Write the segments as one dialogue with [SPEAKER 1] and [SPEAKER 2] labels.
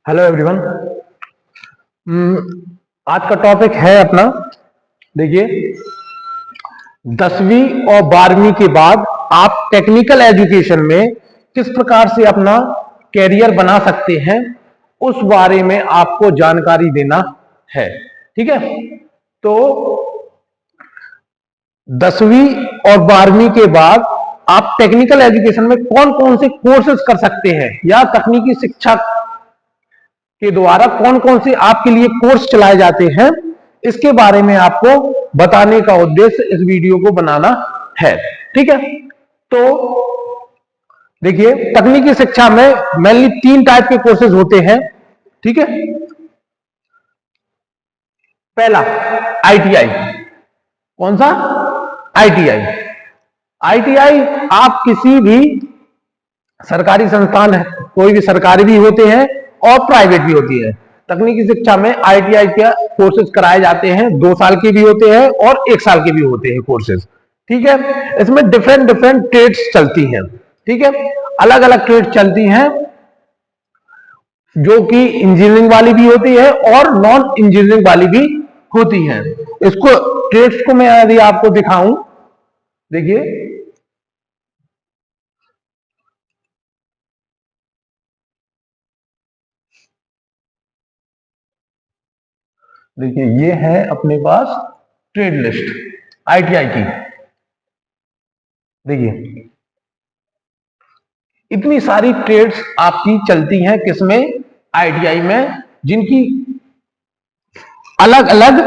[SPEAKER 1] Hello everyone. आज का topic है अपना, देखिए, 10वीं और 12वीं के बाद आप टेक्निकल एजुकेशन में किस प्रकार से अपना कैरियर बना सकते हैं, उस बारे में आपको जानकारी देना है। ठीक है, तो 10वीं और 12वीं के बाद आप टेक्निकल एजुकेशन में कौन कौन से कोर्सेज कर सकते हैं या तकनीकी शिक्षा के द्वारा कौन कौन से आपके लिए कोर्स चलाए जाते हैं, इसके बारे में आपको बताने का उद्देश्य इस वीडियो को बनाना है। ठीक है, तो देखिए, तकनीकी शिक्षा में मेनली 3 टाइप के कोर्सेज होते हैं। ठीक है, पहला आईटीआई। कौन सा? आईटीआई। आईटीआई आप किसी भी सरकारी संस्थान है, कोई भी सरकारी भी होते हैं और प्राइवेट भी होती है। तकनीकी शिक्षा में आईटीआई के कोर्सेज कराए जाते हैं, 2 साल के भी होते हैं और 1 साल के भी होते हैं कोर्सेज। ठीक है, इसमें डिफरेंट डिफरेंट ट्रेड्स चलती हैं। ठीक है, अलग अलग ट्रेड चलती हैं, जो कि इंजीनियरिंग वाली भी होती है और नॉन इंजीनियरिंग वाली भी होती है। इसको ट्रेड्स को मैं यदि आपको दिखाऊं, देखिए, देखिए ये है अपने पास ट्रेड लिस्ट आईटीआई की। देखिए, इतनी सारी ट्रेड्स आपकी चलती हैं किसमें? आईटीआई में, जिनकी अलग अलग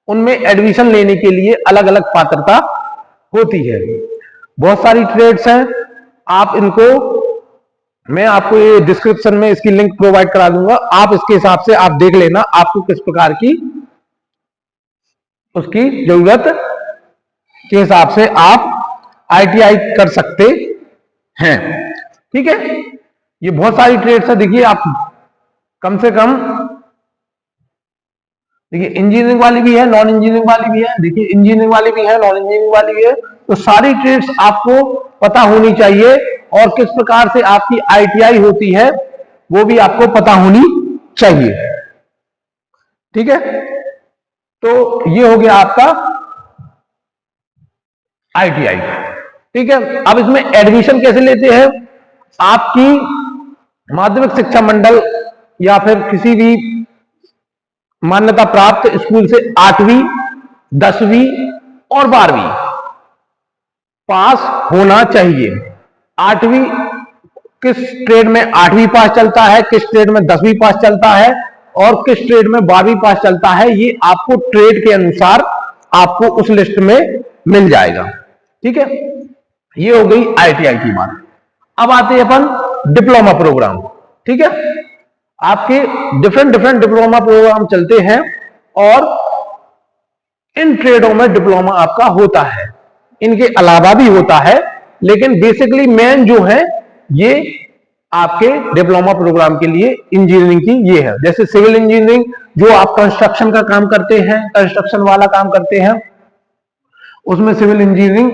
[SPEAKER 1] उनमें एडमिशन लेने के लिए अलग अलग पात्रता होती है। बहुत सारी ट्रेड्स हैं, आप इनको, मैं आपको ये डिस्क्रिप्शन में इसकी लिंक प्रोवाइड करा दूंगा, आप इसके हिसाब से आप देख लेना आपको किस प्रकार की उसकी जरूरत के हिसाब से आप आईटीआई कर सकते हैं। ठीक है, ये बहुत सारी ट्रेड्स है। देखिए, आप कम से कम, देखिए, इंजीनियरिंग वाली भी है, नॉन इंजीनियरिंग वाली भी है। देखिए, इंजीनियरिंग वाली भी है, नॉन इंजीनियरिंग वाली भी है। तो सारी ट्रेड्स आपको पता होनी चाहिए और किस प्रकार से आपकी आईटीआई होती है वो भी आपको पता होनी चाहिए। ठीक है, तो ये हो गया आपका आईटीआई। ठीक है, अब इसमें एडमिशन कैसे लेते हैं? आपकी माध्यमिक शिक्षा मंडल या फिर किसी भी मान्यता प्राप्त स्कूल से 8वीं, 10वीं और 12वीं पास होना चाहिए। 8वीं किस ट्रेड में 8वीं पास चलता है, किस ट्रेड में 10वीं पास चलता है और किस ट्रेड में 12वीं पास चलता है, ये आपको ट्रेड के अनुसार आपको उस लिस्ट में मिल जाएगा। ठीक है, ये हो गई आईटीआई की बात। अब आते हैं अपन डिप्लोमा प्रोग्राम। ठीक है, आपके डिफरेंट डिफरेंट डिप्लोमा प्रोग्राम चलते हैं और इन ट्रेडों में डिप्लोमा आपका होता है, इनके अलावा भी होता है, लेकिन बेसिकली मेन जो है ये आपके डिप्लोमा प्रोग्राम के लिए इंजीनियरिंग की ये है। जैसे सिविल इंजीनियरिंग, जो आप कंस्ट्रक्शन का काम करते हैं, कंस्ट्रक्शन वाला काम करते हैं, उसमें सिविल इंजीनियरिंग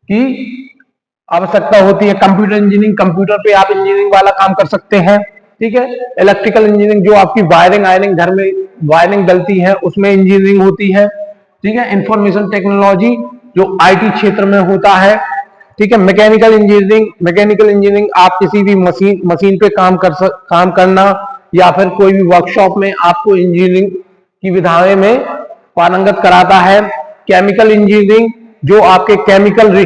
[SPEAKER 1] की आवश्यकता होती है। कंप्यूटर इंजीनियरिंग, कंप्यूटर पे आप इंजीनियरिंग वाला काम कर सकते हैं। ठीक है, इलेक्ट्रिकल इंजीनियरिंग, जो आपकी वायरिंग आयरिंग, घर में वायरिंग डलती है, उसमें इंजीनियरिंग होती है। ठीक है, इंफॉर्मेशन टेक्नोलॉजी जो आईटी क्षेत्र में होता है। ठीक है, मैकेनिकल इंजीनियरिंग, मैकेनिकल इंजीनियरिंग आप किसी भी मशीन पे काम करना या फिर कोई भी वर्कशॉप में आपको इंजीनियरिंग की विधाएं में पारंगत कराता है। केमिकल इंजीनियरिंग, जो आपके केमिकल,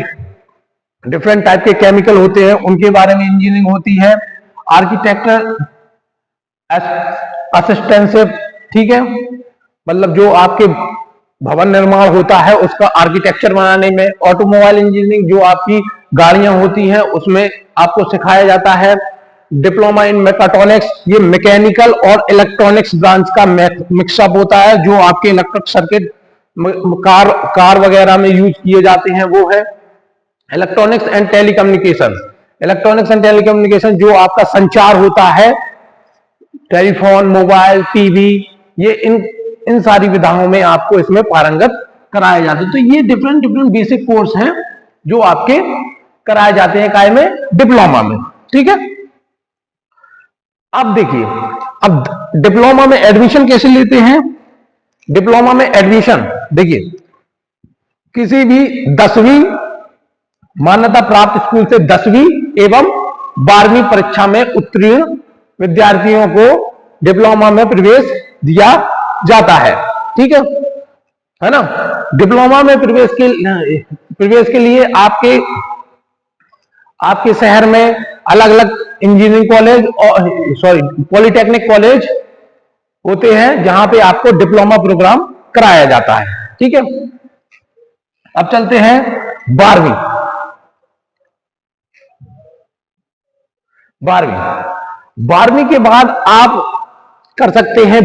[SPEAKER 1] डिफरेंट टाइप के केमिकल होते हैं, उनके बारे में इंजीनियरिंग होती है। आर्किटेक्चर असिस्टेंशिप, ठीक है, मतलब जो आपके भवन निर्माण होता है उसका आर्किटेक्चर बनाने में। ऑटोमोबाइल इंजीनियरिंग, जो आपकी गाड़ियां होती हैं उसमें आपको सिखाया जाता है। डिप्लोमा इन मैकाट्रॉनिक्स, ये मैकेनिकल और इलेक्ट्रॉनिक्स ब्रांच का मिक्सअप होता है, जो आपके इलेक्ट्रिक सर्किट कार वगैरह में यूज किए जाते हैं, वो है। Electronics and telecommunication, electronics and telecommunication जो आपका संचार होता है, टेलीफोन, मोबाइल, टीवी, ये इन सारी विधाओं में आपको इसमें पारंगत कराए जाते हैं। तो ये डिफरेंट डिफरेंट बेसिक कोर्स हैं जो आपके कराए जाते हैं काय में? डिप्लोमा में। ठीक है, अब देखिए, अब डिप्लोमा में एडमिशन कैसे लेते हैं। डिप्लोमा में एडमिशन देखिए, किसी भी 10वीं मान्यता प्राप्त स्कूल से 10वीं एवं 12वीं परीक्षा में उत्तीर्ण विद्यार्थियों को डिप्लोमा में प्रवेश दिया जाता है। ठीक है ना। डिप्लोमा में प्रवेश के लिए आपके शहर में अलग अलग इंजीनियरिंग कॉलेज और पॉलिटेक्निक कॉलेज होते हैं जहां पे आपको डिप्लोमा प्रोग्राम कराया जाता है। ठीक है, अब चलते हैं 12वीं। 12वीं के बाद आप कर सकते हैं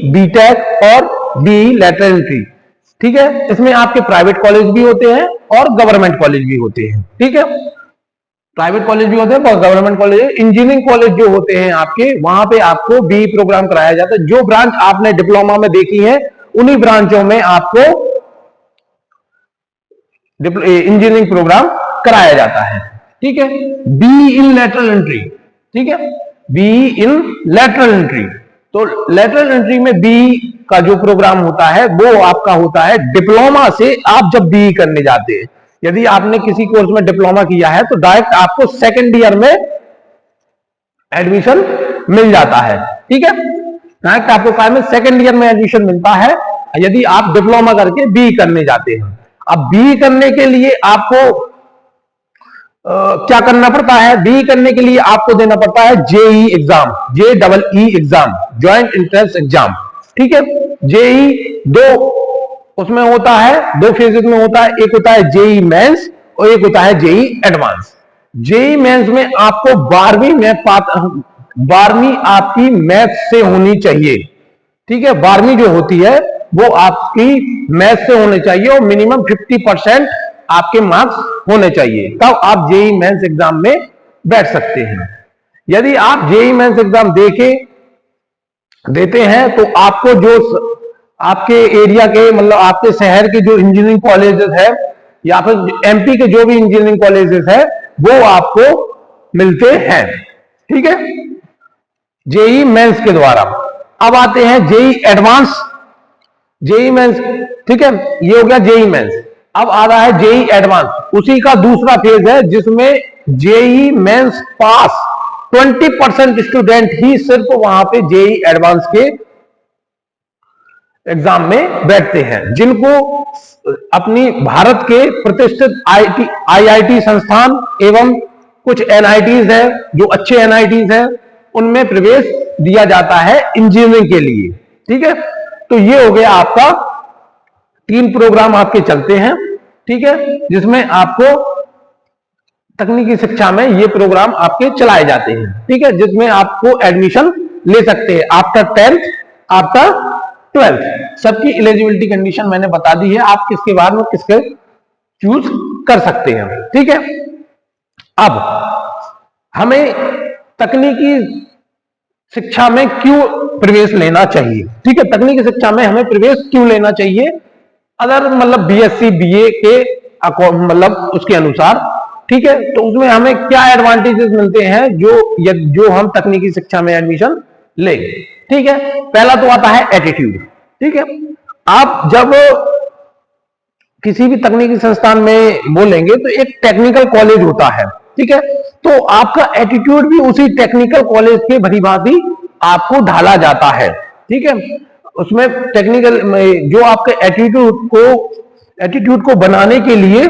[SPEAKER 1] बीटेक और बी लेटरल एंट्री। ठीक है, इसमें आपके प्राइवेट कॉलेज भी होते हैं और गवर्नमेंट कॉलेज भी होते हैं। ठीक है, प्राइवेट कॉलेज भी होते हैं और गवर्नमेंट कॉलेज। इंजीनियरिंग कॉलेज जो होते हैं आपके, वहां पे आपको बी प्रोग्राम कराया जाता है। जो ब्रांच आपने डिप्लोमा में देखी है उन्हीं ब्रांचों में आपको इंजीनियरिंग प्रोग्राम कराया जाता है। ठीक है, बी इन लेटरल एंट्री। ठीक है, बी इन लेटरल एंट्री। तो लेटरल एंट्री में बी का जो प्रोग्राम होता है वो आपका होता है डिप्लोमा से आप जब बी करने जाते हैं। यदि आपने किसी कोर्स में डिप्लोमा किया है तो डायरेक्ट आपको सेकेंड ईयर में एडमिशन मिल जाता है। ठीक है, डायरेक्ट आपको क्या में सेकेंड ईयर में एडमिशन मिलता है यदि आप डिप्लोमा करके बी करने जाते हैं। अब बी करने के लिए आपको क्या करना पड़ता है। बी करने के लिए आपको देना पड़ता है JEE exam, JEE exam, joint entrance exam. ठीक है, जेई दो उसमें होता है, दो फेजेस में होता है। एक होता है जेई मेंस और एक होता है जेई एडवांस। जेई मेंस में आपको 12वीं आपकी मैथ से होनी चाहिए। ठीक है, 12वीं जो होती है वो आपकी मैथ से होनी चाहिए और मिनिमम 50% आपके मार्क्स होने चाहिए, तब आप जेई मेंस एग्जाम में बैठ सकते हैं। यदि आप जेई मेंस एग्जाम देते हैं तो आपको जो आपके एरिया के मतलब आपके शहर के जो इंजीनियरिंग कॉलेजेस है या फिर एमपी के जो भी इंजीनियरिंग कॉलेजेस है वो आपको मिलते हैं। ठीक है, जेई मेंस के द्वारा। अब आते हैं जेई एडवांस, जेई मेंस। ठीक है, ये हो गया जेई मेंस। अब आ रहा है जेई एडवांस, उसी का दूसरा फेज है जिसमें जेई मेंस पास 20% स्टूडेंट ही सिर्फ वहां पे जेई एडवांस के एग्जाम में बैठते हैं, जिनको अपनी भारत के प्रतिष्ठित आईआईटी संस्थान एवं कुछ एनआईटीज है जो अच्छे एनआईटीज हैं उनमें प्रवेश दिया जाता है इंजीनियरिंग के लिए। ठीक है, तो ये हो गया आपका 3 प्रोग्राम आपके चलते हैं। ठीक है, जिसमें आपको तकनीकी शिक्षा में ये प्रोग्राम आपके चलाए जाते हैं। ठीक है, जिसमें आपको एडमिशन ले सकते हैं आफ्टर 10th, आफ्टर 12th। सबकी एलिजिबिलिटी कंडीशन मैंने बता दी है, आप किसके बाद में किसके चूज कर सकते हैं। ठीक है, अब हमें तकनीकी शिक्षा में क्यों प्रवेश लेना चाहिए। ठीक है, तकनीकी शिक्षा में हमें प्रवेश क्यों लेना चाहिए, अदर मतलब बीएससी बीए के मतलब उसके अनुसार। ठीक है, तो उसमें हमें क्या एडवांटेजेस मिलते हैं जो हम तकनीकी शिक्षा में एडमिशन लेंगे। ठीक है, पहला तो आता है एटीट्यूड। ठीक है, आप जब किसी भी तकनीकी संस्थान में बोलेंगे तो एक टेक्निकल कॉलेज होता है। ठीक है, तो आपका एटीट्यूड भी उसी टेक्निकल कॉलेज के भलीभांति आपको ढाला जाता है। ठीक है, उसमें टेक्निकल जो आपके एटीट्यूड को बनाने के लिए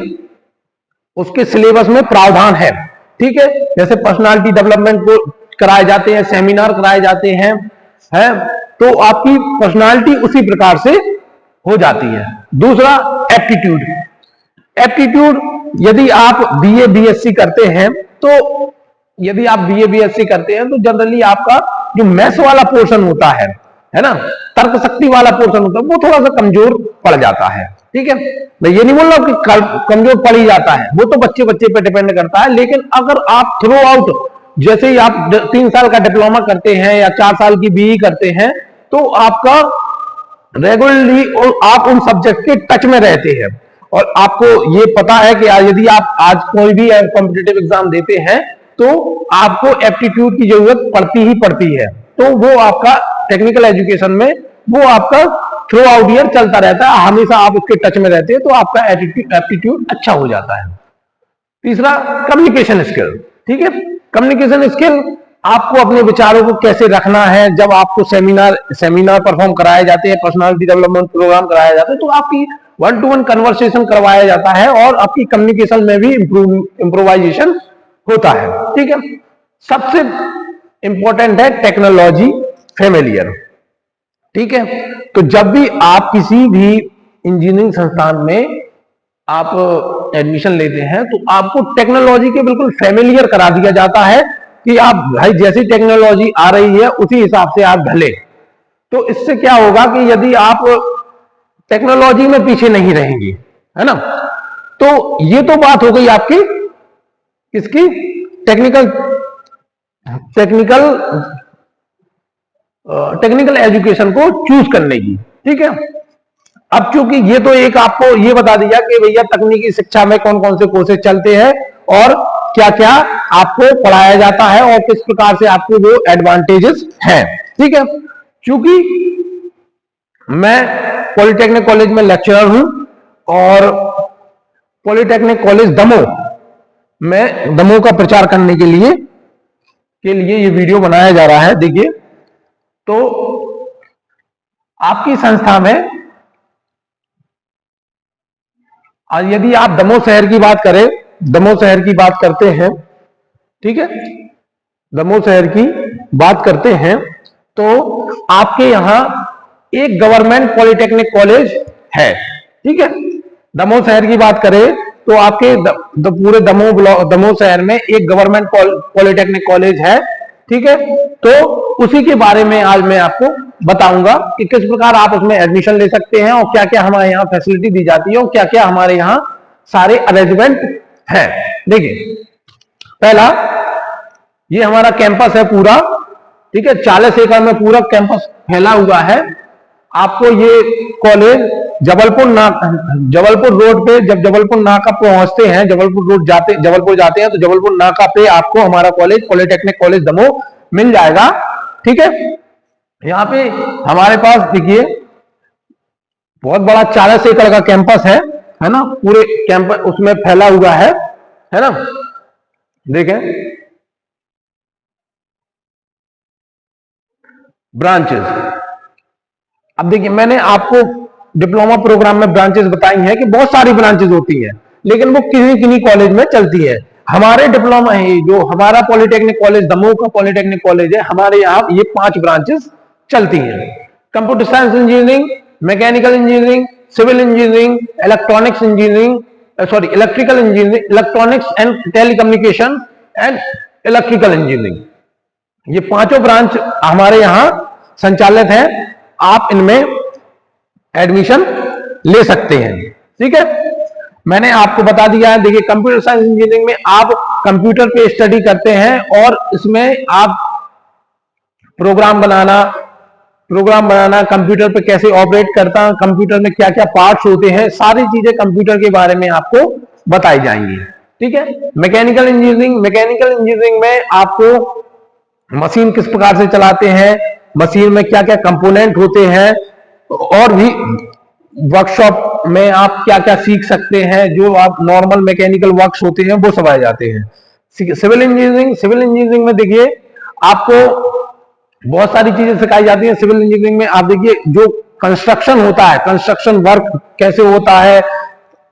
[SPEAKER 1] उसके सिलेबस में प्रावधान है। ठीक है, जैसे पर्सनालिटी डेवलपमेंट को कराए जाते हैं, सेमिनार कराए जाते हैं, तो आपकी पर्सनालिटी उसी प्रकार से हो जाती है। दूसरा एप्टीट्यूड। एप्टीट्यूड यदि आप बीए बीएससी करते हैं तो यदि आप बीए बीएससी करते हैं तो जनरली आपका जो मैथ्स वाला पोर्शन होता है ना, तर्क शक्ति वाला पोर्शन होता है, वो थोड़ा सा कमजोर पड़ जाता है। ठीक है, मैं ये नहीं बोल रहा कि कमजोर पड़ ही जाता है, वो तो बच्चे बच्चे पे डिपेंड करता है। लेकिन अगर आप थ्रू आउट जैसे ही आप 3 साल का डिप्लोमा करते हैं या 4 साल की बीई करते हैं तो आपका रेगुलरली और आप उन सब्जेक्ट के टच में रहते हैं और आपको ये पता है कि यदि आप आज कोई भी कॉम्पिटिटिव एग्जाम देते हैं तो आपको एप्टीट्यूड की जरूरत पड़ती ही पड़ती है। तो वो आपका टेक्निकल एजुकेशन में वो आपका थ्रू आउट ईयर चलता रहता है, हमेशा आप उसके टच में रहते हैं, तो आपका एप्टीट्यूड अच्छा हो जाता है। तीसरा, कम्युनिकेशन स्किल। ठीक है, कम्युनिकेशन स्किल आपको अपने विचारों को कैसे रखना है। जब आपको सेमिनार परफॉर्म कराए जाते हैं, पर्सनालिटी डेवलपमेंट प्रोग्राम कराया जाता है, तो आपकी 1-to-1 कन्वर्सेशन करवाया जाता है और आपकी कम्युनिकेशन में भी इंप्रोवाइजेशन होता है। ठीक है, सबसे इंपॉर्टेंट है टेक्नोलॉजी फेमिलियर। ठीक है, तो जब भी आप किसी भी इंजीनियरिंग संस्थान में आप एडमिशन लेते हैं तो आपको टेक्नोलॉजी के बिल्कुल फेमिलियर करा दिया जाता है कि आप भाई जैसी टेक्नोलॉजी आ रही है उसी हिसाब से आप ढले। तो इससे क्या होगा कि यदि आप टेक्नोलॉजी में पीछे नहीं रहेंगे, है ना, तो ये तो बात हो गई आपकी किसकी, टेक्निकल एजुकेशन को चूज करने की। ठीक है, अब चूंकि ये तो एक आपको ये बता दिया कि भैया तकनीकी शिक्षा में कौन कौन से कोर्सेज चलते हैं और क्या क्या आपको पढ़ाया जाता है और किस प्रकार से आपको वो एडवांटेजेस हैं। ठीक है, क्योंकि मैं पॉलिटेक्निक कॉलेज में लेक्चरर हूं और पॉलिटेक्निक कॉलेज दमोह में दमोह का प्रचार करने के लिए ये वीडियो बनाया जा रहा है। देखिए, तो आपकी संस्था में यदि आप दमोह शहर की बात करें, दमोह शहर की बात करते हैं, ठीक है, दमोह शहर की बात करते हैं, तो आपके यहां एक गवर्नमेंट पॉलिटेक्निक कॉलेज है। ठीक है, दमोह शहर की बात करें तो आपके पूरे दमोह शहर में एक गवर्नमेंट पॉलिटेक्निक कॉलेज है। ठीक है, तो उसी के बारे में आज मैं आपको बताऊंगा कि किस प्रकार आप उसमें एडमिशन ले सकते हैं और क्या क्या हमारे यहाँ फैसिलिटी दी जाती है और क्या क्या हमारे यहाँ सारे अरेंजमेंट हैं। देखिए, पहला, ये हमारा कैंपस है पूरा। ठीक है, 40 एकड़ में पूरा कैंपस फैला हुआ है। आपको ये कॉलेज जबलपुर रोड पे, जब जबलपुर नाका पहुंचते हैं, जबलपुर जाते हैं, तो जबलपुर नाका पे आपको हमारा कॉलेज पॉलिटेक्निक कॉलेज दमोह मिल जाएगा। ठीक है, यहाँ पे हमारे पास देखिए बहुत बड़ा 40 एकड़ का कैंपस है ना, पूरे कैंपस उसमें फैला हुआ है ना। देखें, ब्रांचेस, अब देखिए मैंने आपको डिप्लोमा प्रोग्राम में ब्रांचेस बताई हैं कि बहुत सारी ब्रांचेस होती हैं, लेकिन वो किन्हीं कॉलेज में चलती है। हमारे डिप्लोमा है जो हमारा पॉलिटेक्निक कॉलेज दमोह का पॉलिटेक्निक कॉलेज है, हमारे यहाँ ये 5 ब्रांचेस चलती हैं। Computer science engineering, mechanical engineering, civil engineering, electronics engineering, electrical engineering, electronics and telecommunication and electrical engineering, ये 5 ब्रांच हमारे यहाँ संचालित है। आप इनमें एडमिशन ले सकते हैं। ठीक है, मैंने आपको बता दिया है। देखिए, कंप्यूटर साइंस इंजीनियरिंग में आप कंप्यूटर पे स्टडी करते हैं और इसमें आप प्रोग्राम बनाना, कंप्यूटर पे कैसे ऑपरेट करता है, कंप्यूटर में क्या क्या पार्ट्स होते हैं, सारी चीजें कंप्यूटर के बारे में आपको बताई जाएंगी। ठीक है, मैकेनिकल इंजीनियरिंग में आपको मशीन किस प्रकार से चलाते हैं, मशीन में क्या क्या कंपोनेंट होते हैं, और भी वर्कशॉप में आप क्या क्या सीख सकते हैं, जो आप नॉर्मल मैकेनिकल वर्क्स होते हैं वो सब आ जाते हैं। सिविल इंजीनियरिंग में देखिए आपको बहुत सारी चीजें सिखाई जाती हैं। सिविल इंजीनियरिंग में आप देखिए जो कंस्ट्रक्शन होता है, कंस्ट्रक्शन वर्क कैसे होता है,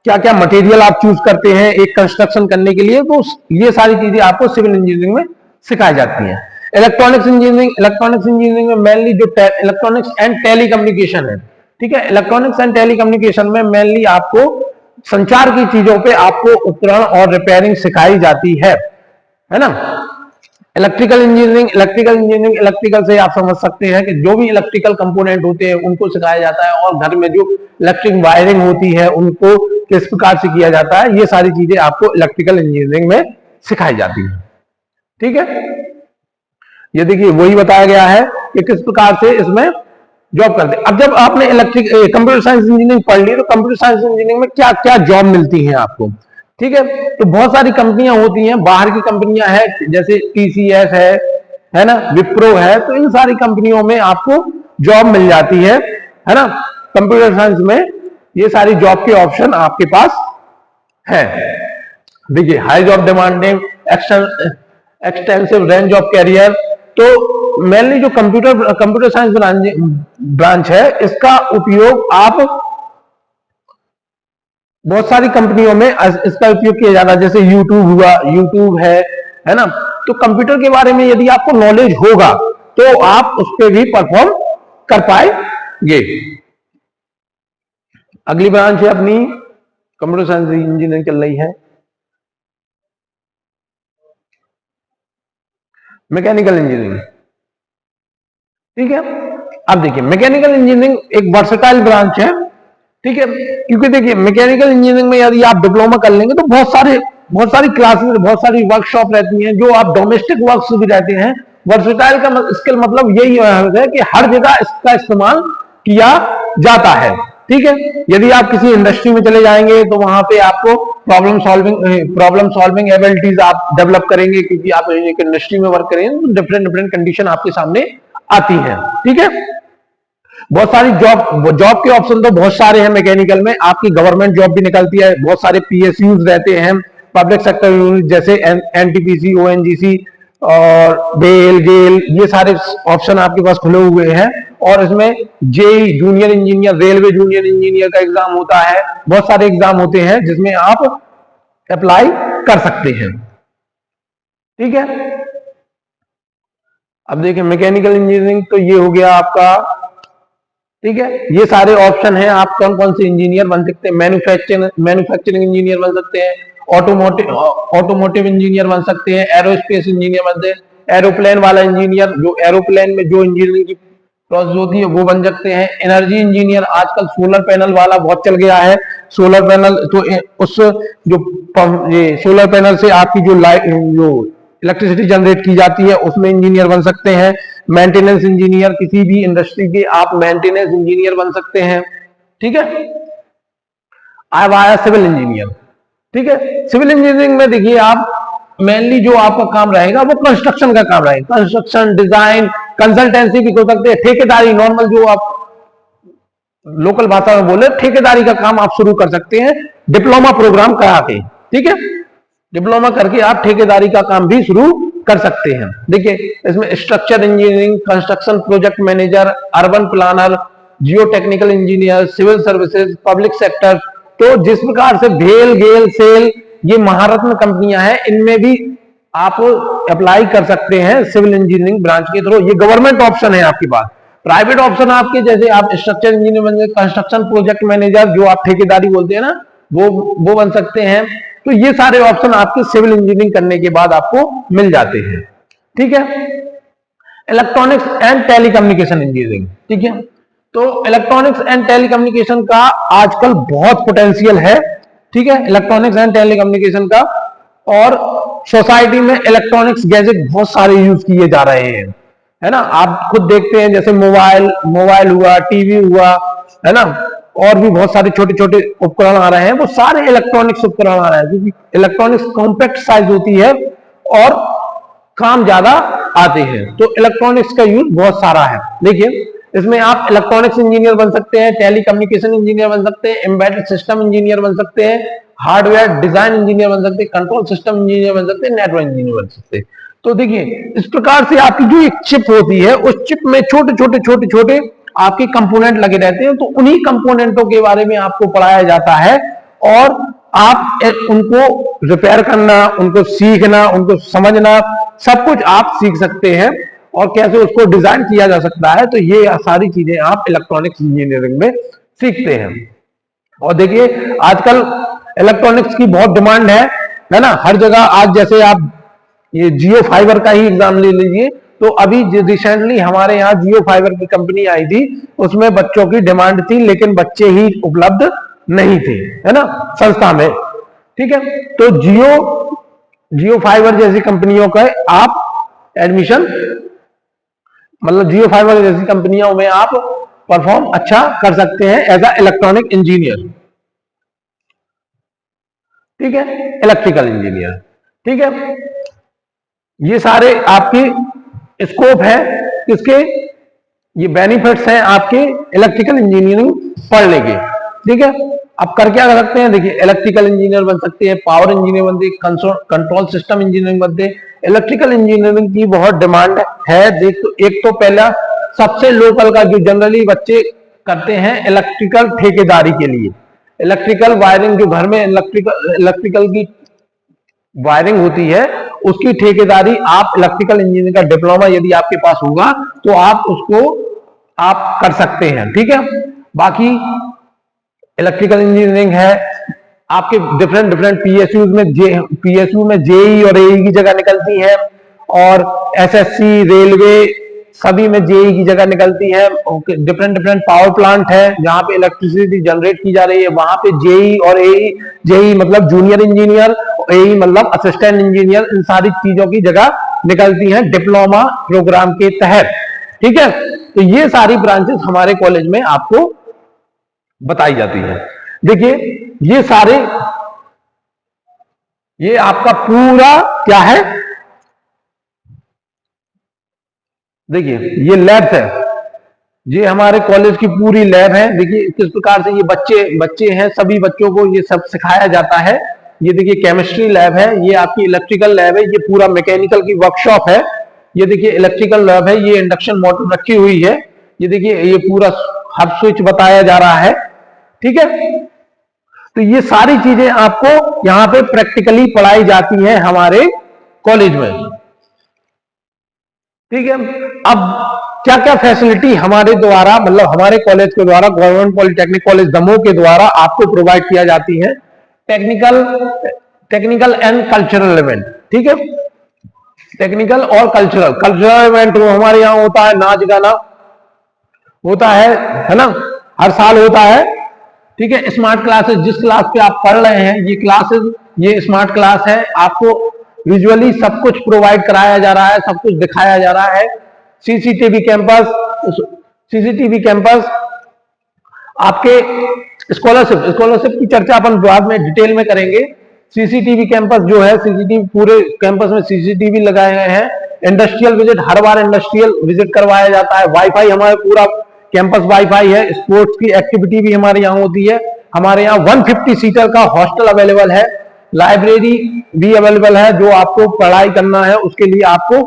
[SPEAKER 1] क्या क्या मटेरियल आप चूज करते हैं एक कंस्ट्रक्शन करने के लिए, तो ये सारी चीजें आपको सिविल इंजीनियरिंग में सिखाई जाती हैं। इलेक्ट्रॉनिक्स इंजीनियरिंग में मेनली जो इलेक्ट्रॉनिक्स एंड टेलीकम्युनिकेशन है। ठीक है, इलेक्ट्रॉनिक्स एंड टेलीकम्युनिकेशन में मेनली आपको संचार की चीजों पे आपको उपकरण और रिपेयरिंग सिखाई जाती है ना। इलेक्ट्रिकल इंजीनियरिंग से आप समझ सकते हैं कि जो भी इलेक्ट्रिकल कंपोनेंट होते हैं उनको सिखाया जाता है, और घर में जो इलेक्ट्रिक वायरिंग होती है उनको किस प्रकार से किया जाता है, ये सारी चीजें आपको इलेक्ट्रिकल इंजीनियरिंग में सिखाई जाती है। ठीक है, ये देखिए वही बताया गया है कि किस प्रकार से इसमें जॉब करते हैं। अब जब आपने कंप्यूटर साइंस इंजीनियरिंग पढ़ ली, तो कंप्यूटर साइंस इंजीनियरिंग में क्या क्या जॉब मिलती है आपको। ठीक है। तो बहुत सारी कंपनियां होती हैं, बाहर की कंपनियां हैं जैसे टीसीएस है ना, विप्रो है, तो इन सारी कंपनियों में आपको जॉब मिल जाती है ना। कंप्यूटर साइंस में ये सारी जॉब के ऑप्शन आपके पास है। देखिए, high job demanding, extensive range of career. तो मेनली जो कंप्यूटर साइंस ब्रांच है, इसका उपयोग आप बहुत सारी कंपनियों में इसका उपयोग किया जाता है, जैसे यूट्यूब हुआ, यूट्यूब है ना। तो कंप्यूटर के बारे में यदि आपको नॉलेज होगा तो आप उस पर भी परफॉर्म कर पाएंगे। अगली ब्रांच है अपनी कंप्यूटर साइंस इंजीनियरिंग चल रही है मैकेनिकल इंजीनियरिंग। ठीक है। अब देखिए, मैकेनिकल इंजीनियरिंग एक वर्सेटाइल ब्रांच है। ठीक है, क्योंकि देखिए मैकेनिकल इंजीनियरिंग में यदि आप डिप्लोमा कर लेंगे तो बहुत सारी क्लासेस, बहुत सारी वर्कशॉप रहती हैं, जो आप डोमेस्टिक वर्क्स भी रहते हैं। वर्सेटाइल का स्किल मतलब यही है कि हर जगह इसका इस्तेमाल किया जाता है। ठीक है, यदि आप किसी इंडस्ट्री में चले जाएंगे तो वहां पे आपको प्रॉब्लम सॉल्विंग एबिलिटीज आप डेवलप करेंगे, क्योंकि आप एक इंडस्ट्री में वर्क करेंगे तो डिफरेंट डिफरेंट कंडीशन आपके सामने आती है। ठीक है, बहुत सारी जॉब के ऑप्शन तो बहुत सारे हैं मैकेनिकल में। आपकी गवर्नमेंट जॉब भी निकलती है, बहुत सारे पीएसयूज रहते हैं, पब्लिक सेक्टर यूनिट जैसे एनटीपीसी, ओएनजीसी और बेल गेल, ये सारे ऑप्शन आपके पास खुले हुए हैं। और इसमें JE junior engineer, railway junior engineer का एग्जाम होता है, बहुत सारे एग्जाम होते हैं जिसमें आप अप्लाई कर सकते हैं। ठीक है, अब देखिए मैकेनिकल इंजीनियरिंग तो ये हो गया आपका। ठीक है, ये सारे ऑप्शन हैं, आप कौन कौन से इंजीनियर बन सकते हैं। मैन्युफैक्चरिंग इंजीनियर बन सकते हैं, ऑटोमोटिव इंजीनियर बन सकते हैं, एरोस्पेस इंजीनियर बनते हैं, एरोप्लेन वाला इंजीनियर, जो एरोप्लेन में जो इंजीनियरिंग की प्रोसेस होती है वो बन सकते हैं। एनर्जी इंजीनियर, आजकल सोलर पैनल वाला बहुत चल गया है। सोलर पैनल तो उस जो ये सोलर पैनल से आपकी जो लाइट, जो इलेक्ट्रिसिटी जनरेट की जाती है, उसमें इंजीनियर बन सकते हैं। मेंटेनेंस इंजीनियर, किसी भी इंडस्ट्री के आप मेंटेनेंस इंजीनियर बन सकते हैं। ठीक है, अब आया सिविल इंजीनियर। ठीक है, सिविल इंजीनियरिंग में देखिए आप मेनली जो आपका काम रहेगा वो कंस्ट्रक्शन का काम रहेगा। कंस्ट्रक्शन डिजाइन, कंसल्टेंसी भी हो सकते हैं, ठेकेदारी, नॉर्मल जो आप लोकल भाषा में बोले ठेकेदारी का काम आप शुरू कर सकते हैं डिप्लोमा प्रोग्राम करा के। ठीक है, डिप्लोमा करके आप ठेकेदारी का काम भी शुरू कर सकते हैं। देखिए, इसमें structure engineering, construction project manager, urban planner, geotechnical engineer, civil services, public sector. तो जिस प्रकार से भेल गेल सेल, ये महारत्न कंपनियां हैं, इनमें भी आप अप्लाई कर सकते हैं सिविल इंजीनियरिंग ब्रांच के थ्रू। ये गवर्नमेंट ऑप्शन है आपके पास। प्राइवेट ऑप्शन आपके, जैसे आप स्ट्रक्चर इंजीनियर बन सकते, कंस्ट्रक्शन प्रोजेक्ट मैनेजर जो आप ठेकेदारी बोलते हैं ना, वो बन सकते हैं। तो ये सारे ऑप्शन आपके सिविल इंजीनियरिंग करने के बाद आपको मिल जाते हैं। ठीक है, इलेक्ट्रॉनिक्स एंड टेलीकम्युनिकेशन इंजीनियरिंग। ठीक है, तो इलेक्ट्रॉनिक्स एंड टेलीकम्युनिकेशन का आजकल बहुत पोटेंशियल है। ठीक है, इलेक्ट्रॉनिक्स एंड टेलीकम्युनिकेशन का, और सोसाइटी में इलेक्ट्रॉनिक्स गैजेट बहुत सारे यूज किए जा रहे हैं, है ना। आप खुद देखते हैं, जैसे मोबाइल हुआ, टीवी हुआ, है ना, और भी बहुत सारे छोटे छोटे उपकरण आ रहे हैं, वो सारे इलेक्ट्रॉनिक्स उपकरण आ रहे हैं, क्योंकि इलेक्ट्रॉनिक्स कॉम्पैक्ट साइज होती है और काम ज्यादा आते हैं। तो इलेक्ट्रॉनिक्स का यूज बहुत सारा है। देखिए, इसमें आप इलेक्ट्रॉनिक्स इंजीनियर बन सकते हैं, टेलीकम्युनिकेशन इंजीनियर बन सकते हैं, एम्बेडेड सिस्टम इंजीनियर बन सकते हैं, हार्डवेयर डिजाइन इंजीनियर बन सकते हैं, कंट्रोल सिस्टम इंजीनियर बन सकते हैं, नेटवर्क इंजीनियर बन सकते हैं। तो देखिए, इस प्रकार से आपकी जो एक चिप होती है, उस चिप में छोटे छोटे आपके कंपोनेंट लगे रहते हैं। तो उन्हीं कंपोनेंटों के बारे में आपको पढ़ाया जाता है, और आप उनको रिपेयर करना, उनको सीखना, उनको समझना, सब कुछ आप सीख सकते हैं, और कैसे उसको डिजाइन किया जा सकता है। तो ये सारी चीजें आप इलेक्ट्रॉनिक्स इंजीनियरिंग में सीखते हैं। और देखिए, आजकल इलेक्ट्रॉनिक्स की बहुत डिमांड है ना, हर जगह। आज जैसे आप ये जियो फाइबर का ही एग्जाम ले लीजिए, तो अभी रिसेंटली हमारे यहाँ जियो फाइबर की कंपनी आई थी, उसमें बच्चों की डिमांड थी, लेकिन बच्चे ही उपलब्ध नहीं थे, है ना, संस्था में। ठीक है, तो जियो फाइबर जैसी कंपनियों का आप एडमिशन, मतलब जियो फाइबर जैसी कंपनियों में आप परफॉर्म अच्छा कर सकते हैं एज अ इलेक्ट्रॉनिक इंजीनियर। ठीक है, इलेक्ट्रिकल इंजीनियर। ठीक है, ये सारे आपके स्कोप है किसके, ये बेनिफिट्स हैं आपके इलेक्ट्रिकल इंजीनियरिंग पढ़ने के। ठीक है, अब कर क्या सकते हैं, देखिए इलेक्ट्रिकल इंजीनियर बन सकते हैं, पावर इंजीनियर बनते हैं, कंट्रोल सिस्टम इंजीनियरिंग बनते हैं। इलेक्ट्रिकल इंजीनियरिंग की बहुत डिमांड है। देख तो एक तो पहला सबसे लोकल का जो जनरली बच्चे करते हैं इलेक्ट्रिकल ठेकेदारी के लिए, इलेक्ट्रिकल वायरिंग जो घर में इलेक्ट्रिकल की वायरिंग होती है उसकी ठेकेदारी आप इलेक्ट्रिकल इंजीनियरिंग का डिप्लोमा यदि आपके पास होगा तो आप उसको आप कर सकते हैं। ठीक है, बाकी इलेक्ट्रिकल इंजीनियरिंग है आपके डिफरेंट डिफरेंट पीएसयू में जेई और एई की जगह निकलती है, और एसएससी रेलवे सभी में जेई की जगह निकलती है। डिफरेंट डिफरेंट पावर प्लांट है जहां पे इलेक्ट्रिसिटी जनरेट की जा रही है, वहां पे जेई और एई, जेई मतलब जूनियर इंजीनियर, एई मतलब असिस्टेंट इंजीनियर, इन सारी चीजों की जगह निकलती है डिप्लोमा प्रोग्राम के तहत। ठीक है, तो ये सारी ब्रांचेस हमारे कॉलेज में आपको बताई जाती है। देखिए ये सारे, ये आपका पूरा क्या है, देखिए ये लैब्स है, ये हमारे कॉलेज की पूरी लैब है। देखिए किस प्रकार से ये बच्चे हैं, सभी बच्चों को ये सब सिखाया जाता है। ये देखिए केमिस्ट्री लैब है, ये आपकी इलेक्ट्रिकल लैब है, ये पूरा मैकेनिकल की वर्कशॉप है। ये देखिए इलेक्ट्रिकल लैब है, ये इंडक्शन मोटर रखी हुई है। ये देखिए ये पूरा हब स्विच बताया जा रहा है। ठीक है, तो ये सारी चीजें आपको यहां पे प्रैक्टिकली पढ़ाई जाती हैं हमारे कॉलेज में। ठीक है, अब क्या क्या फैसिलिटी हमारे द्वारा मतलब हमारे कॉलेज के द्वारा गवर्नमेंट पॉलिटेक्निक कॉलेज दमोह के द्वारा आपको प्रोवाइड किया जाती है। Technical and cultural event. ठीक है, टेक्निकल और कल्चरल इवेंट वो हमारे यहाँ होता है, नाच गाना होता है ना, हर साल होता है। ठीक है, स्मार्ट क्लासेस, जिस क्लास पे आप पढ़ रहे हैं ये क्लासेस, ये स्मार्ट क्लास है, आपको विजुअली सब कुछ प्रोवाइड कराया जा रहा है, सब कुछ दिखाया जा रहा है। सीसीटीवी कैंपस आपके स्कॉलरशिप की चर्चा अपन बाद में डिटेल में करेंगे। सीसीटीवी कैंपस जो है, सीसीटीवी पूरे कैंपस में सीसीटीवी लगाए गए हैं। इंडस्ट्रियल विजिट, हर बार इंडस्ट्रियल विजिट करवाया जाता है। वाईफाई हमारे पूरा कैंपस वाईफाई है। स्पोर्ट्स की एक्टिविटी भी हमारे यहाँ होती है। हमारे यहाँ 150 सीटर का हॉस्टल अवेलेबल है, लाइब्रेरी भी अवेलेबल है, जो आपको पढ़ाई करना है उसके लिए आपको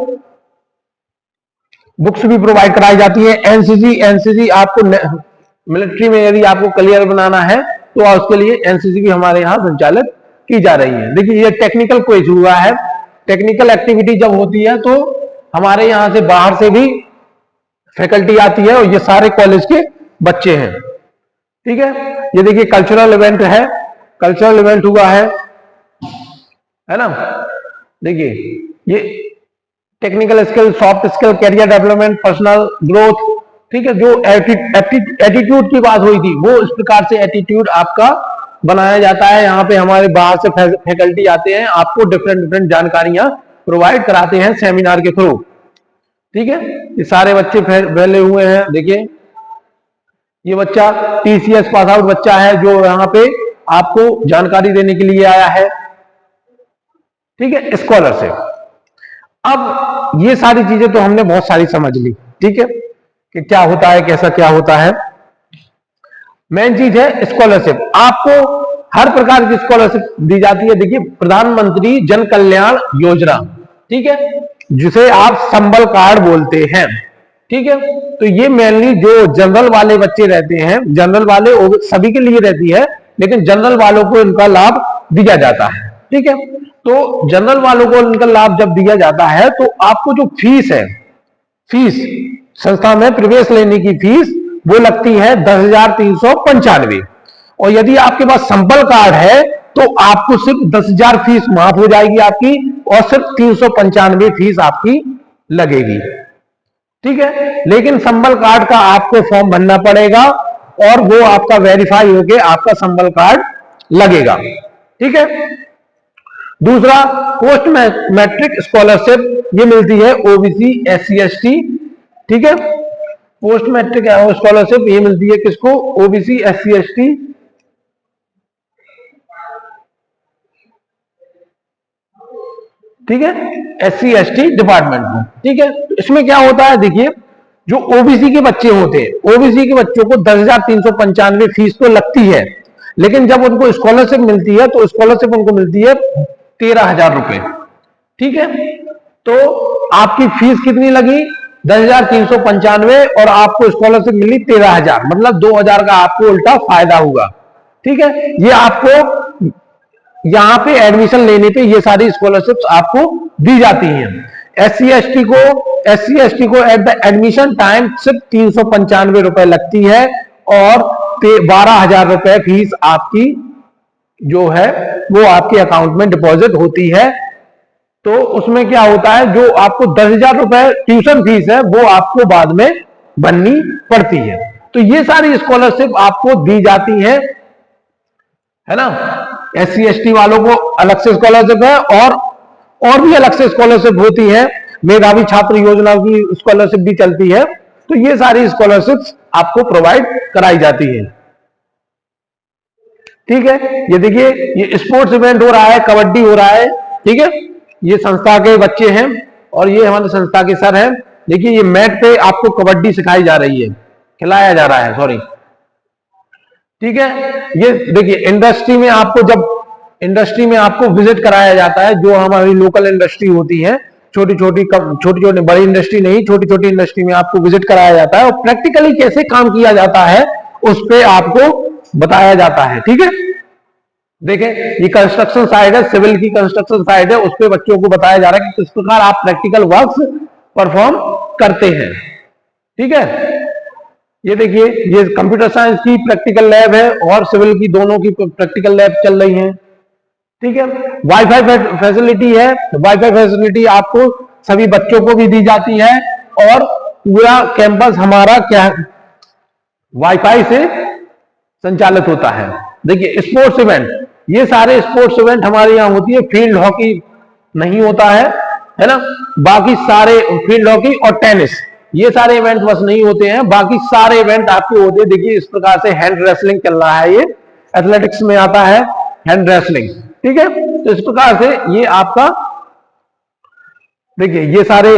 [SPEAKER 1] बुक्स भी प्रोवाइड कराई जाती है। एनसीसी आपको मिलिट्री में यदि आपको क्लियर बनाना है तो उसके लिए एनसीसी भी हमारे यहाँ संचालित की जा रही है। देखिए ये टेक्निकल क्विज हुआ है, टेक्निकल एक्टिविटी जब होती है तो हमारे यहाँ से बाहर से भी फैकल्टी आती है और ये सारे कॉलेज के बच्चे हैं। ठीक है, ये देखिए कल्चरल इवेंट है, कल्चरल इवेंट हुआ है ना। देखिए ये technical skill, soft skill, career development, personal growth. ठीक है, जो एटीट्यूड की बात हुई थी वो इस प्रकार से एटीट्यूड आपका बनाया जाता है। यहाँ पे हमारे बाहर से फैकल्टी आते हैं, आपको डिफरेंट डिफरेंट जानकारियां प्रोवाइड कराते हैं सेमिनार के थ्रू। ठीक है, ये सारे बच्चे फैले हुए हैं। देखिए ये बच्चा टीसीएस पास आउट बच्चा है जो यहाँ पे आपको जानकारी देने के लिए आया है। ठीक है, स्कॉलरशिप। अब ये सारी चीजें तो हमने बहुत सारी समझ ली। ठीक है, कि क्या होता है, कैसा क्या होता है। मेन चीज है स्कॉलरशिप। आपको हर प्रकार की स्कॉलरशिप दी जाती है। देखिए प्रधानमंत्री जन कल्याण योजना, ठीक है, जिसे आप संबल कार्ड बोलते हैं। ठीक है, तो ये मेनली जो जनरल वाले बच्चे रहते हैं, जनरल वाले सभी के लिए रहती है, लेकिन जनरल वालों को इनका लाभ दिया जाता है। ठीक है, तो जनरल वालों को इनका लाभ जब दिया जाता है तो आपको जो फीस है, फीस संस्था में प्रवेश लेने की फीस वो लगती है 10,395। और यदि आपके पास संबल कार्ड है तो आपको सिर्फ 10,000 फीस माफ हो जाएगी आपकी, और सिर्फ 395 फीस आपकी लगेगी। ठीक है, लेकिन संबल कार्ड का आपको फॉर्म भरना पड़ेगा और वो आपका वेरीफाई होके आपका संबल कार्ड लगेगा। ठीक है, दूसरा पोस्ट मैट्रिक स्कॉलरशिप, ये मिलती है ओबीसी SC ST। ठीक है, पोस्ट मैट्रिक स्कॉलरशिप ये मिलती है किसको, ओबीसी SC ST ठीक है, SC ST डिपार्टमेंट में। ठीक है, तो इसमें क्या होता है, देखिए जो ओबीसी के बच्चे होते हैं, ओबीसी के बच्चों को 10,395 फीस तो लगती है, लेकिन जब उनको स्कॉलरशिप मिलती है तो स्कॉलरशिप उनको मिलती है 13,000 रुपए। ठीक है, तो आपकी फीस कितनी लगी, 10,395, और आपको स्कॉलरशिप मिली 13,000, मतलब 2,000 का आपको उल्टा फायदा हुआ। ठीक है, ये आपको यहां पे एडमिशन लेने पे ये सारी स्कॉलरशिप्स आपको दी जाती हैं। एससी एसटी को एट द एडमिशन टाइम सिर्फ 395 रुपए लगती है, और 12,000 रुपए फीस आपकी जो है वो आपके अकाउंट में डिपॉजिट होती है। तो उसमें क्या होता है, जो आपको 10,000 रुपए ट्यूशन फीस है वो आपको बाद में भरनी पड़ती है। तो ये सारी स्कॉलरशिप आपको दी जाती है ना। SC ST वालों को अलग से स्कॉलरशिप है, और भी अलग से स्कॉलरशिप होती है, मेधावी छात्र योजना की स्कॉलरशिप भी चलती है। तो ये सारी स्कॉलरशिप आपको प्रोवाइड कराई जाती है। ठीक है, ये देखिए ये स्पोर्ट्स इवेंट हो रहा है, कबड्डी हो रहा है। ठीक है, ये संस्था के बच्चे हैं और ये हमारे संस्था के सर हैं। देखिए ये मैट पे आपको कबड्डी सिखाई जा रही है, खिलाया जा रहा है, सॉरी। ठीक है, ये देखिए इंडस्ट्री में आपको विजिट कराया जाता है, जो हमारी लोकल इंडस्ट्री होती है, छोटी छोटी बड़ी इंडस्ट्री नहीं, छोटी छोटी इंडस्ट्री में आपको विजिट कराया जाता है, और प्रैक्टिकली कैसे काम किया जाता है उस पर आपको बताया जाता है। ठीक है, देखें ये कंस्ट्रक्शन साइड है, सिविल की कंस्ट्रक्शन साइड है, उस पर बच्चों को बताया जा रहा है कि किस प्रकार आप प्रैक्टिकल वर्क्स परफॉर्म करते हैं। ठीक है, ये देखिए ये कंप्यूटर साइंस की प्रैक्टिकल लैब है और सिविल की दोनों की प्रैक्टिकल लैब चल रही है। ठीक है, वाईफाई फैसिलिटी है, वाईफाई फैसिलिटी आपको सभी बच्चों को भी दी जाती है, और पूरा कैंपस हमारा क्या वाईफाई से संचालित होता है। देखिए स्पोर्ट्स इवेंट, ये सारे स्पोर्ट्स इवेंट हमारे यहाँ होती है, फील्ड हॉकी नहीं होता है ना, बाकी सारे फील्ड हॉकी और टेनिस, ये सारे इवेंट बस नहीं होते हैं, बाकी सारे इवेंट आपके होते हैं। देखिए इस प्रकार से हैंड रेसलिंग चल रहा है, ये एथलेटिक्स में आता है हैंड रेसलिंग। ठीक है, तो इस प्रकार से ये आपका देखिए ये सारे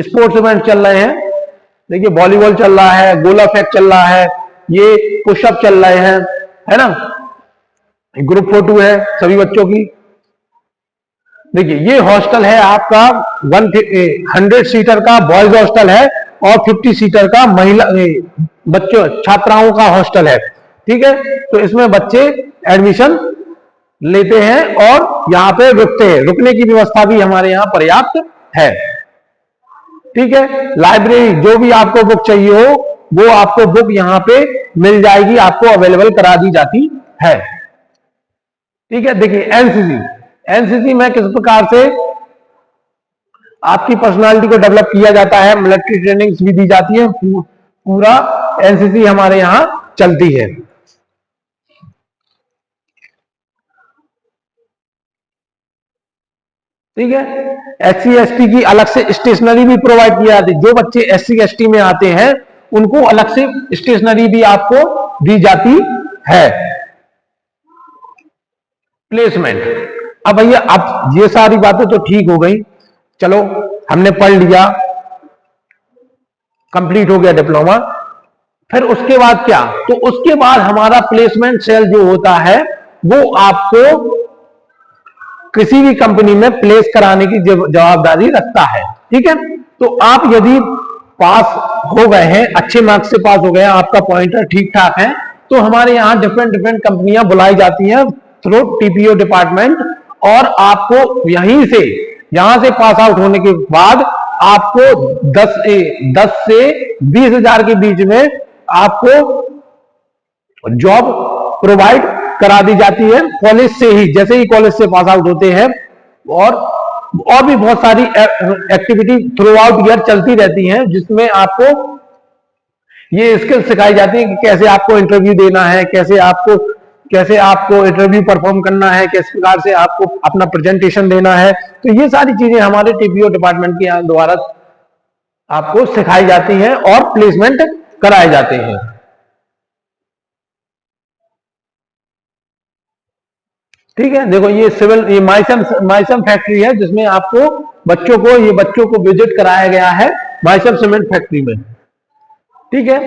[SPEAKER 1] स्पोर्ट्स इवेंट चल रहे हैं। देखिए वॉलीबॉल चल रहा है, गोला फेंक चल रहा है, ये पुशअप चल रहे हैं, है ना, ग्रुप फोटो है सभी बच्चों की। देखिए ये हॉस्टल है आपका 100 सीटर का बॉयज हॉस्टल है, और 50 सीटर का महिला बच्चों छात्राओं का हॉस्टल है। ठीक है, तो इसमें बच्चे एडमिशन लेते हैं और यहाँ पे रुकते हैं, रुकने की व्यवस्था भी हमारे यहाँ पर्याप्त है। ठीक है, लाइब्रेरी जो भी आपको बुक चाहिए हो वो आपको बुक यहाँ पे मिल जाएगी, आपको अवेलेबल करा दी जाती है। ठीक है, देखिए एनसीसी में किस प्रकार से आपकी पर्सनालिटी को डेवलप किया जाता है, मिलिट्री ट्रेनिंग्स भी दी जाती है, पूरा एनसीसी हमारे यहां चलती है। ठीक है, SC ST की अलग से स्टेशनरी भी प्रोवाइड की जाती है, जो बच्चे SC ST में आते हैं उनको अलग से स्टेशनरी भी आपको दी जाती है। प्लेसमेंट, अब भैया अब ये सारी बातें तो ठीक हो गई, चलो हमने पढ़ लिया, कंप्लीट हो गया डिप्लोमा, फिर उसके बाद क्या, तो उसके बाद हमारा प्लेसमेंट सेल जो होता है वो आपको किसी भी कंपनी में प्लेस कराने की जवाबदारी रखता है। ठीक है, तो आप यदि पास हो गए हैं, अच्छे मार्क्स से पास हो गए हैं, आपका पॉइंटर ठीक ठाक है, तो हमारे यहाँ डिफरेंट डिफरेंट कंपनियां बुलाई जाती हैं थ्रू टीपीओ डिपार्टमेंट, और आपको यहां से पास आउट होने के बाद आपको 10 से 20,000 के बीच में आपको जॉब प्रोवाइड करा दी जाती है कॉलेज से ही, जैसे ही कॉलेज से पास आउट होते हैं। और भी बहुत सारी एक्टिविटी थ्रू आउट ईयर चलती रहती हैं, जिसमें आपको ये स्किल सिखाई जाती है कि कैसे आपको इंटरव्यू देना है, कैसे आपको इंटरव्यू परफॉर्म करना है, किस प्रकार से आपको अपना प्रेजेंटेशन देना है। तो ये सारी चीजें हमारे टीपीओ डिपार्टमेंट के द्वारा आपको सिखाई जाती हैं और प्लेसमेंट कराए जाते हैं। ठीक है, देखो ये सिविल, ये माइसम फैक्ट्री है जिसमें आपको बच्चों को विजिट कराया गया है माइसम सीमेंट फैक्ट्री में। ठीक है,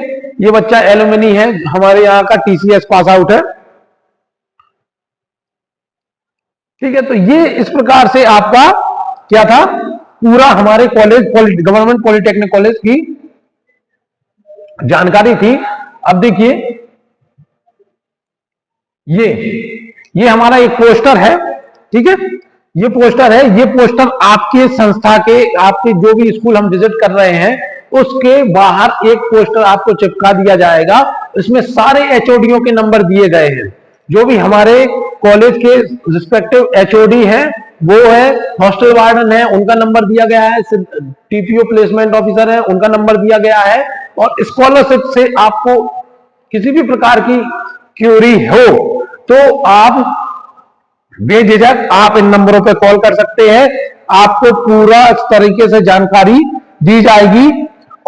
[SPEAKER 1] ये बच्चा एलुमनी है, हमारे यहाँ का टीसीएस पास आउट है। ठीक है, तो ये इस प्रकार से आपका क्या था, पूरा हमारे कॉलेज गवर्नमेंट पॉलिटेक्निक कॉलेज की जानकारी थी। अब देखिए ये हमारा एक पोस्टर है। ठीक है, ये पोस्टर है, ये पोस्टर आपके संस्था के, आपके जो भी स्कूल हम विजिट कर रहे हैं उसके बाहर एक पोस्टर आपको चिपका दिया जाएगा। इसमें सारे एचओडियों के नंबर दिए गए हैं, जो भी हमारे कॉलेज के रिस्पेक्टिव एचओडी हैं, वो है हॉस्टल वार्डन है उनका नंबर दिया गया है, टीपीओ प्लेसमेंट ऑफिसर है उनका नंबर दिया गया है। और स्कॉलरशिप से आपको किसी भी प्रकार की क्यूरी हो तो आप बेझिझक आप इन नंबरों पर कॉल कर सकते हैं, आपको पूरा इस तरीके से जानकारी दी जाएगी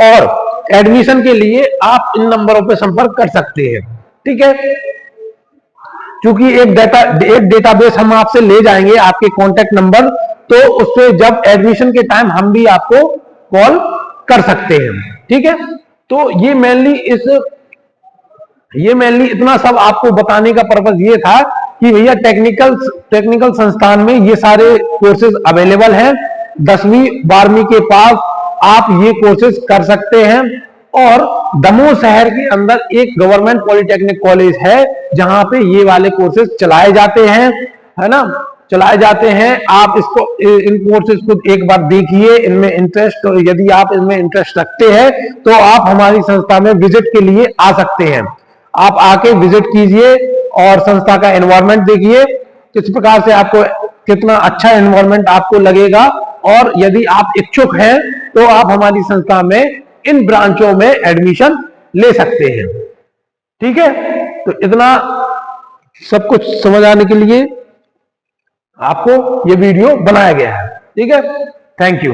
[SPEAKER 1] और एडमिशन के लिए आप इन नंबरों पर संपर्क कर सकते हैं। ठीक है, क्योंकि एक डेटाबेस हम आपसे ले जाएंगे, आपके कॉन्टेक्ट नंबर, तो उससे जब एडमिशन के टाइम हम भी आपको कॉल कर सकते हैं। ठीक है, तो ये मेनली इतना सब आपको बताने का पर्पस ये था कि भैया टेक्निकल संस्थान में ये सारे कोर्सेज अवेलेबल हैं। 10वीं 12वीं के पास आप ये कोर्सेज कर सकते हैं। और दमोह शहर के अंदर एक गवर्नमेंट पॉलिटेक्निक कॉलेज है जहां पे ये वाले कोर्सेज चलाए जाते हैं, है ना, चलाए जाते हैं। आप इन कोर्सेज को एक बार देखिए, इनमें इंटरेस्ट, यदि आप इनमें इंटरेस्ट रखते हैं तो आप हमारी संस्था में विजिट के लिए आ सकते हैं। आप आके विजिट कीजिए और संस्था का एनवायरनमेंट देखिए, किस प्रकार से आपको, कितना अच्छा एनवायरनमेंट आपको लगेगा। और यदि आप इच्छुक हैं तो आप हमारी संस्था में इन ब्रांचों में एडमिशन ले सकते हैं। ठीक है, तो इतना सब कुछ समझ आने के लिए आपको ये वीडियो बनाया गया है। ठीक है, थैंक यू।